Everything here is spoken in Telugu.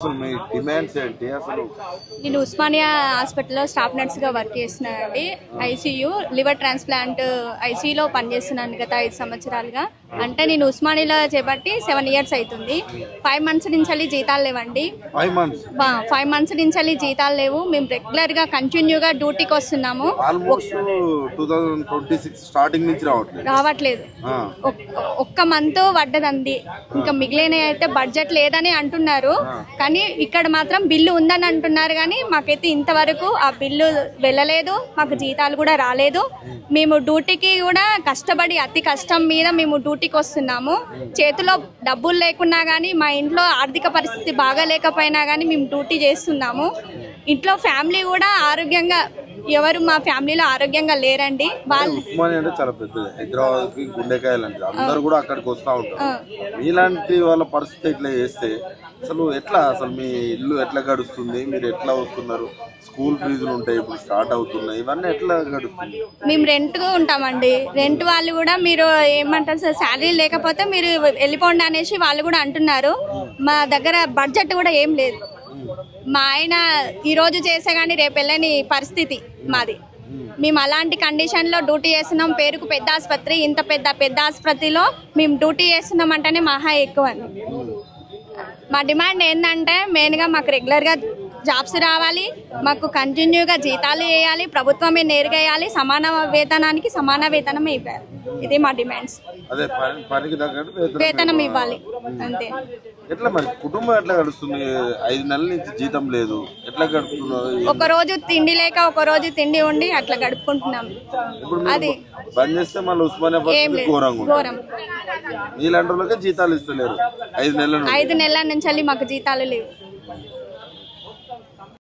అసలు మీ డిమాండ్స్ ఏంటి అసలు? నేను ఉస్మానియా హాస్పిటల్లో స్టాఫ్ నర్స్గా వర్క్ చేస్తున్నానండి. ఐసీయూ లివర్ ట్రాన్స్ప్లాంట్ ఐసీయూలో పనిచేస్తున్నాను గత 5 సంవత్సరాలుగా. అంటే నేను ఉస్మానియాలో చేపట్టి 7 years అవుతుంది. 5 months నుంచి జీతాలు లేవండి. 5 months నుంచి జీతాలు లేవు. మేము రెగ్యులర్గా కంటిన్యూగా డ్యూటీకి వస్తున్నాము. ఆల్మోస్ట్ 2026 స్టార్టింగ్ నుంచి రావట్లేదు. ఒక్క మంత్ పడ్డదండి. ఇంకా మిగిలిన అయితే బడ్జెట్ లేదని అంటున్నారు. కానీ ఇక్కడ మాత్రం బిల్లు ఉందని అంటున్నారు. కానీ మాకైతే ఇంతవరకు ఆ బిల్లు వెళ్ళలేదు. మాకు జీతాలు కూడా రాలేదు. మేము డ్యూటీకి కూడా కష్టపడి అతి కష్టం మీద మేము డ్యూటీకి వస్తున్నాము. చేతిలో డబ్బులు లేకున్నా కానీ మా ఇంట్లో ఆర్థిక పరిస్థితి బాగా లేకపోయినా కానీ మేము డ్యూటీ చేస్తున్నాము. ఇంట్లో ఫ్యామిలీ కూడా ఆరోగ్యంగా ఎవరు మా ఫ్యామిలీలో ఆరోగ్యంగా లేరండి. ఉస్మానియా అంటే చాలా పెద్దది. హైదరాబాద్ కి గుండెకాయలు అంటే అందరు కూడా అక్కడికి వస్తూ ఉంటారు. మీలాంటి వాళ్ళ పరిస్థితి ఇట్లా చేస్తే అసలు ఎట్లా, అసలు మీ ఇల్లు ఎట్లా గడుస్తుంది? మీరు ఎట్లా వస్తున్నారు? స్కూల్ ఫీజులు ఉంటాయి, ఇప్పుడు స్టార్ట్ అవుతున్నాయి, ఇవన్నీ ఎట్లా గడుస్తుంది? మేము రెంట్గా ఉంటామండి. రెంట్ వాళ్ళు కూడా మీరు ఏమంటారు సార్, శాలరీ లేకపోతే మీరు వెళ్ళిపోండి అనేసి వాళ్ళు కూడా అంటున్నారు. మా దగ్గర బడ్జెట్ కూడా ఏం లేదు. మా ఆయన ఈరోజు చేసే కానీ రేపు వెళ్ళని పరిస్థితి మాది. మేము అలాంటి కండిషన్లో డ్యూటీ చేస్తున్నాం. పేరుకు పెద్ద ఆసుపత్రి, ఇంత పెద్ద ఆసుపత్రిలో మేము డ్యూటీ చేస్తున్నాం అంటేనే మహా ఎక్కువ అండి. మా డిమాండ్ ఏంటంటే మెయిన్గా మాకు రెగ్యులర్గా జాబ్స్ రావాలి, మాకు కంటిన్యూగా జీతాలు వేయాలి, ప్రభుత్వమే నేరుగా వేయాలి, సమాన వేతనానికి సమాన వేతనం ఇవ్వాలి. ఇది మా డిమాండ్స్. వేతనం ఇవ్వాలి అంతే. ఎట్లా మరి కుటుంబం ఎట్లా గడుస్తుంది? 5 నెలల నుంచి జీతం లేదు, ఎట్లా గడుపుతున్నారు? ఒక రోజు తిండి లేక ఒక రోజు తిండి ఉండి అట్లా గడుపుకుంటున్నాం. అది బంద్ చేస్తే మళ్ళీ ఉస్మానియా ఘోరం. నీలాంటి వాళ్ళకే జీతాలు ఇస్తలేరు 5 నెలల నుంచి. 5 నెలల నుంచి మాకు జీతాలు లేవు.